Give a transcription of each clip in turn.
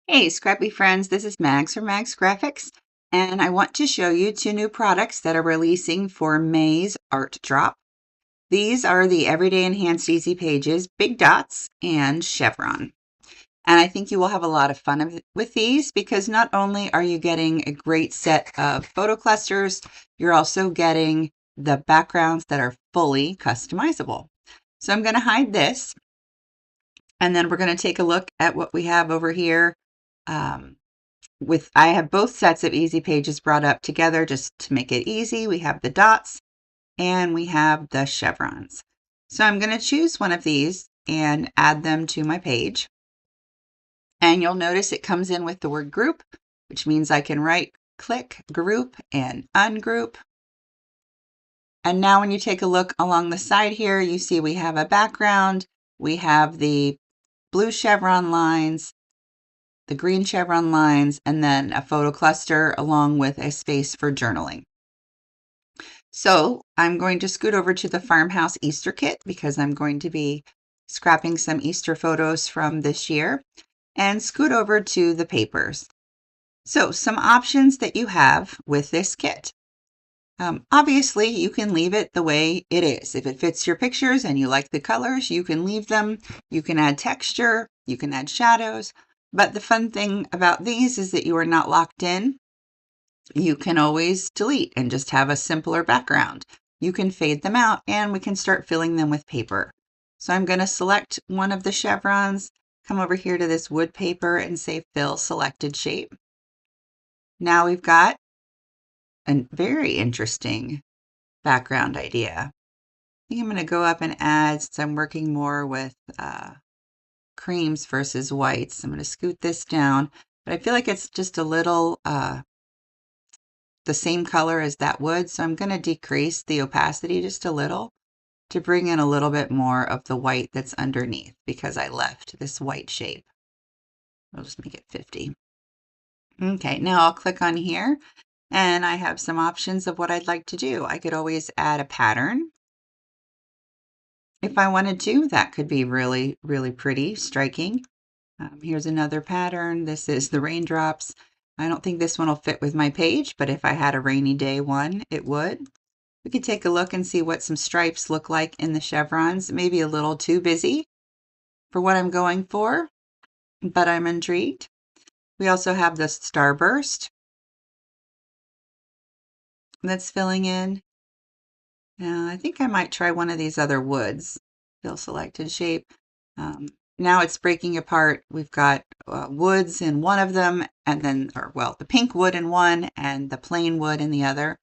Hey, scrappy friends, this is Mags from MagsGraphics, and I want to show you two new products that are releasing for May's Art Drop. These are the Everyday Enhanced Easy Pages, Big Dots, and Chevron. And I think you will have a lot of fun with these because not only are you getting a great set of photo clusters, you're also getting the backgrounds that are fully customizable. So I'm going to hide this, and then we're going to take a look at what we have over here. I have both sets of easy pages brought up together just to make it easy. We have the dots and we have the chevrons. So I'm going to choose one of these and add them to my page. And you'll notice it comes in with the word group, which means I can right click, group, and ungroup. And now when you take a look along the side here, you see we have a background, we have the blue chevron lines, the green chevron lines, and then a photo cluster along with a space for journaling. So I'm going to scoot over to the Farmhouse Easter Kit because I'm going to be scrapping some Easter photos from this year, and scoot over to the papers. So some options that you have with this kit. Obviously, you can leave it the way it is. If it fits your pictures and you like the colors, you can leave them. You can add texture, you can add shadows. But the fun thing about these is that you are not locked in. You can always delete and just have a simpler background. You can fade them out and we can start filling them with paper. So I'm going to select one of the chevrons, come over here to this wood paper and say fill selected shape. Now we've got a very interesting background idea. I think I'm going to go up and add, since I'm working more with creams versus whites, I'm going to scoot this down, but I feel like it's just a little the same color as that wood, so I'm going to decrease the opacity just a little to bring in a little bit more of the white that's underneath because I left this white shape. I'll just make it 50. Okay, now I'll click on here and I have some options of what I'd like to do. I could always add a pattern. If I wanted to, that could be really, really pretty, striking. Here's another pattern. This is the raindrops. I don't think this one will fit with my page, but if I had a rainy day one, it would. We could take a look and see what some stripes look like in the chevrons. Maybe a little too busy for what I'm going for, but I'm intrigued. We also have the starburst that's filling in. Now, I think I might try one of these other woods. Fill selected shape. Now it's breaking apart. We've got woods in one of them, and then, the pink wood in one and the plain wood in the other.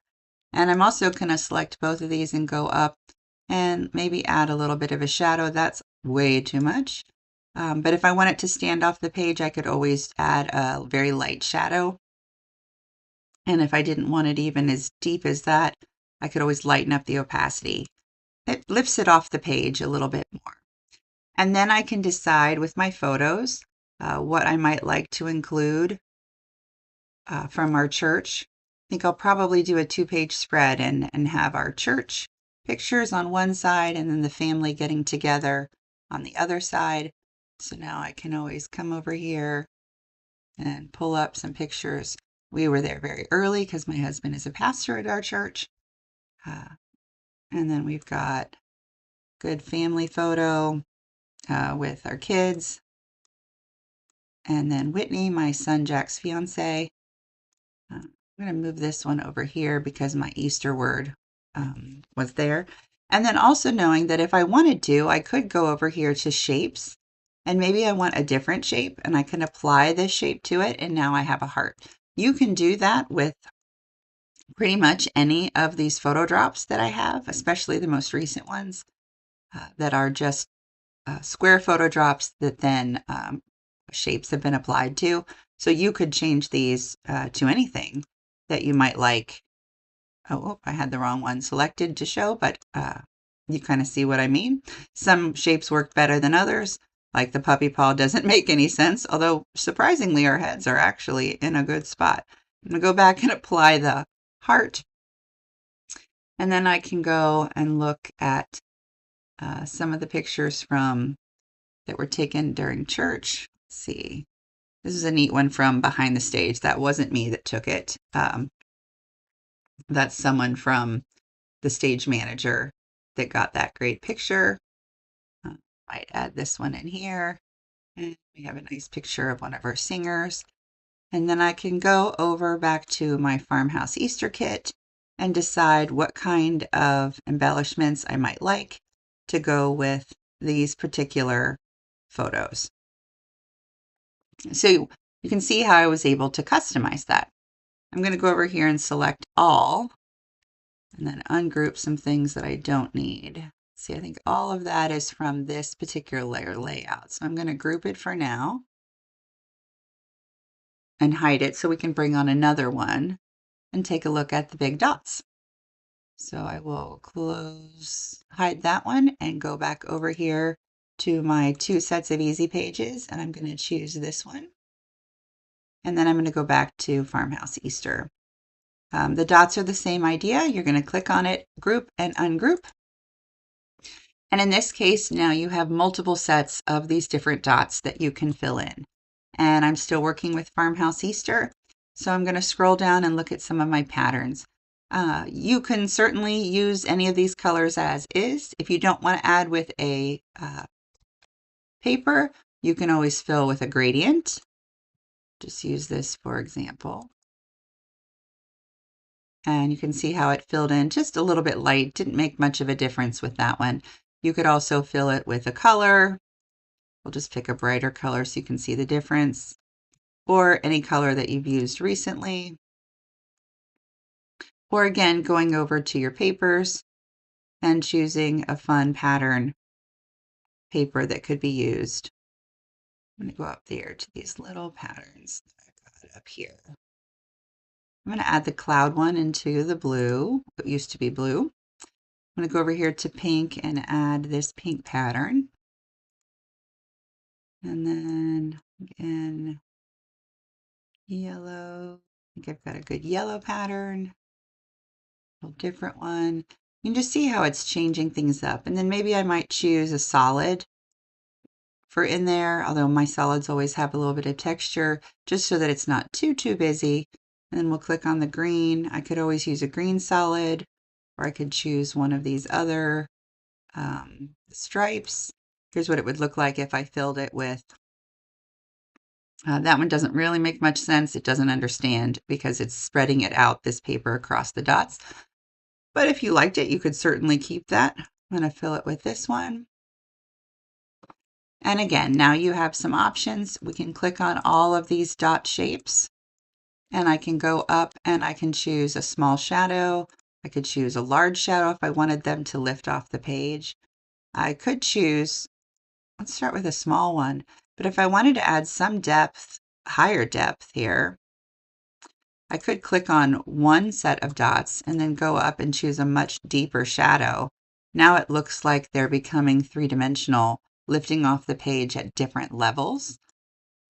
And I'm also going to select both of these and go up and maybe add a little bit of a shadow. That's way too much. But if I want it to stand off the page, I could always add a very light shadow. And if I didn't want it even as deep as that, I could always lighten up the opacity. It lifts it off the page a little bit more. And then I can decide with my photos what I might like to include from our church. I think I'll probably do a 2-page spread and have our church pictures on one side and then the family getting together on the other side. So now I can always come over here and pull up some pictures. We were there very early because my husband is a pastor at our church. And then we've got good family photo with our kids. And then Whitney, my son Jack's fiance. I'm going to move this one over here because my Easter word was there. And then also knowing that if I wanted to, I could go over here to shapes and maybe I want a different shape and I can apply this shape to it and now I have a heart. You can do that with pretty much any of these photo drops that I have, especially the most recent ones that are just square photo drops that then shapes have been applied to. So you could change these to anything that you might like. Oh, I had the wrong one selected to show, but you kind of see what I mean. Some shapes work better than others, like the puppy paw doesn't make any sense, although surprisingly our heads are actually in a good spot. I'm going to go back and apply the heart, and then I can go and look at some of the pictures that were taken during church. Let's see. This is a neat one from behind the stage. That wasn't me that took it. That's someone from the stage manager that got that great picture. Might add this one in here. And we have a nice picture of one of our singers. And then I can go over back to my farmhouse Easter kit and decide what kind of embellishments I might like to go with these particular photos. So you can see how I was able to customize that. I'm going to go over here and select all and then ungroup some things that I don't need. See, I think all of that is from this particular layout. So I'm going to group it for now and hide it so we can bring on another one and take a look at the big dots. So I will hide that one and go back over here to my 2 sets of easy pages, and I'm going to choose this one. And then I'm going to go back to Farmhouse Easter. The dots are the same idea. You're going to click on it, group and ungroup. And in this case, now you have multiple sets of these different dots that you can fill in. And I'm still working with Farmhouse Easter. So I'm going to scroll down and look at some of my patterns. You can certainly use any of these colors as is. If you don't want to add with a paper, you can always fill with a gradient. Just use this for example. And you can see how it filled in just a little bit light. Didn't make much of a difference with that one. You could also fill it with a color. We'll just pick a brighter color so you can see the difference. Or any color that you've used recently. Or again, going over to your papers and choosing a fun pattern paper that could be used. I'm going to go up there to these little patterns that I got up here. I'm going to add the cloud one into the blue. It used to be blue. I'm going to go over here to pink and add this pink pattern. And then again, yellow. I think I've got a good yellow pattern. A little different one. You can just see how it's changing things up. And then maybe I might choose a solid for in there, although my solids always have a little bit of texture, just so that it's not too busy. And then we'll click on the green. I could always use a green solid, or I could choose one of these other stripes. Here's what it would look like if I filled it with. That one doesn't really make much sense. It doesn't understand because it's spreading it out, this paper, across the dots. But if you liked it, you could certainly keep that. I'm going to fill it with this one. And again, now you have some options. We can click on all of these dot shapes. And I can go up and I can choose a small shadow. I could choose a large shadow if I wanted them to lift off the page. I could choose, let's start with a small one. But if I wanted to add some depth, higher depth here, I could click on one set of dots and then go up and choose a much deeper shadow. Now it looks like they're becoming three-dimensional, lifting off the page at different levels.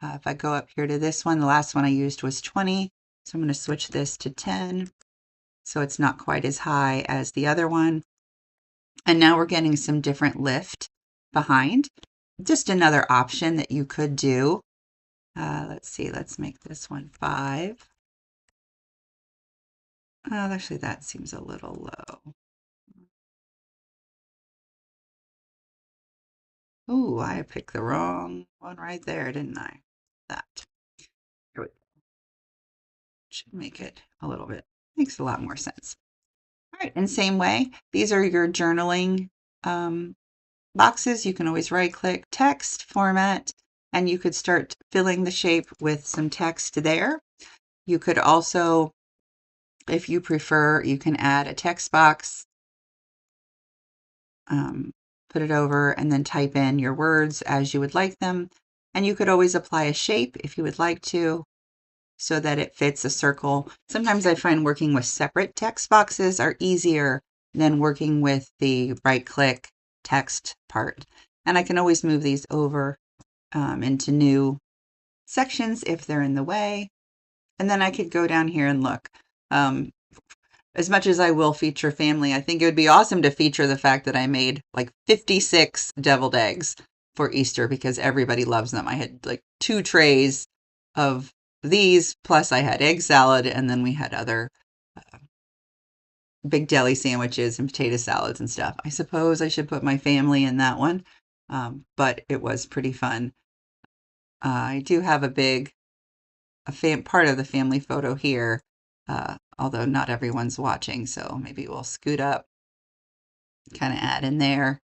If I go up here to this one, the last one I used was 20, so I'm going to switch this to 10, so it's not quite as high as the other one. And now we're getting some different lift behind. Just another option that you could do. Let's see, let's make this one 5. Actually, that seems a little low. Ooh, I picked the wrong one right there, didn't I? That. Here we go. Should make it a little bit, makes a lot more sense. All right, and same way, these are your journaling boxes. You can always right-click text, format, and you could start filling the shape with some text there. You could also, if you prefer, you can add a text box, put it over, and then type in your words as you would like them. And you could always apply a shape if you would like to, so that it fits a circle. Sometimes I find working with separate text boxes are easier than working with the right-click text part. And I can always move these over into new sections if they're in the way. And then I could go down here and look. As much as I will feature family, I think it would be awesome to feature the fact that I made like 56 deviled eggs for Easter because everybody loves them. I had like 2 trays of these, plus I had egg salad, and then we had other big deli sandwiches and potato salads and stuff. I suppose I should put my family in that one, but it was pretty fun. I do have part of the family photo here, although not everyone's watching, so maybe we'll scoot up, kind of add in there.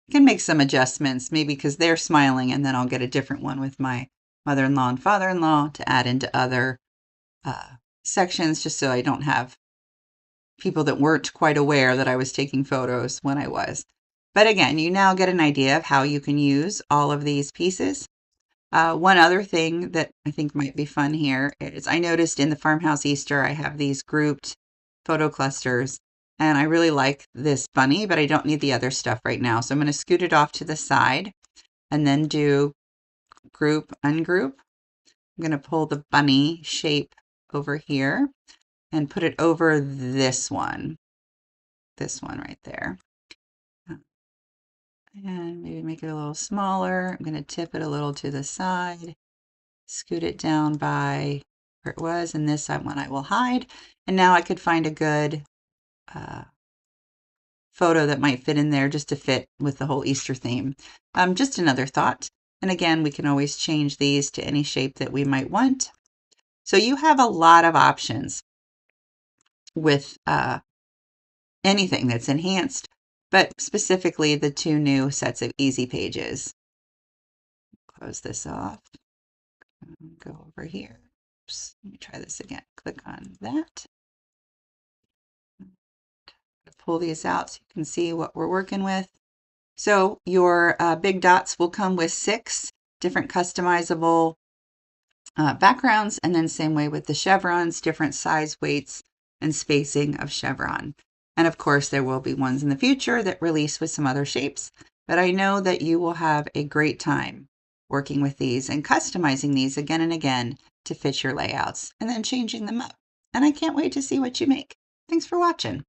I can make some adjustments, maybe because they're smiling, and then I'll get a different one with my mother-in-law and father-in-law to add into other sections, just so I don't have people that weren't quite aware that I was taking photos when I was. But again, you now get an idea of how you can use all of these pieces. One other thing that I think might be fun here is I noticed in the Farmhouse Easter, I have these grouped photo clusters, and I really like this bunny, but I don't need the other stuff right now. So I'm going to scoot it off to the side and then do group, ungroup. I'm going to pull the bunny shape over here and put it over this one right there. And maybe make it a little smaller. I'm going to tip it a little to the side, scoot it down by where it was, and this one I will hide. And now I could find a good photo that might fit in there just to fit with the whole Easter theme. Just another thought. And again, we can always change these to any shape that we might want. So you have a lot of options with anything that's enhanced, but specifically the two new sets of easy pages. Close this off. Go over here. Oops, let me try this again. Click on that. Pull these out so you can see what we're working with. So your big dots will come with 6 different customizable backgrounds, and then same way with the chevrons, different size, weights, and spacing of chevron. And of course, there will be ones in the future that release with some other shapes, but I know that you will have a great time working with these and customizing these again and again to fit your layouts and then changing them up. And I can't wait to see what you make. Thanks for watching.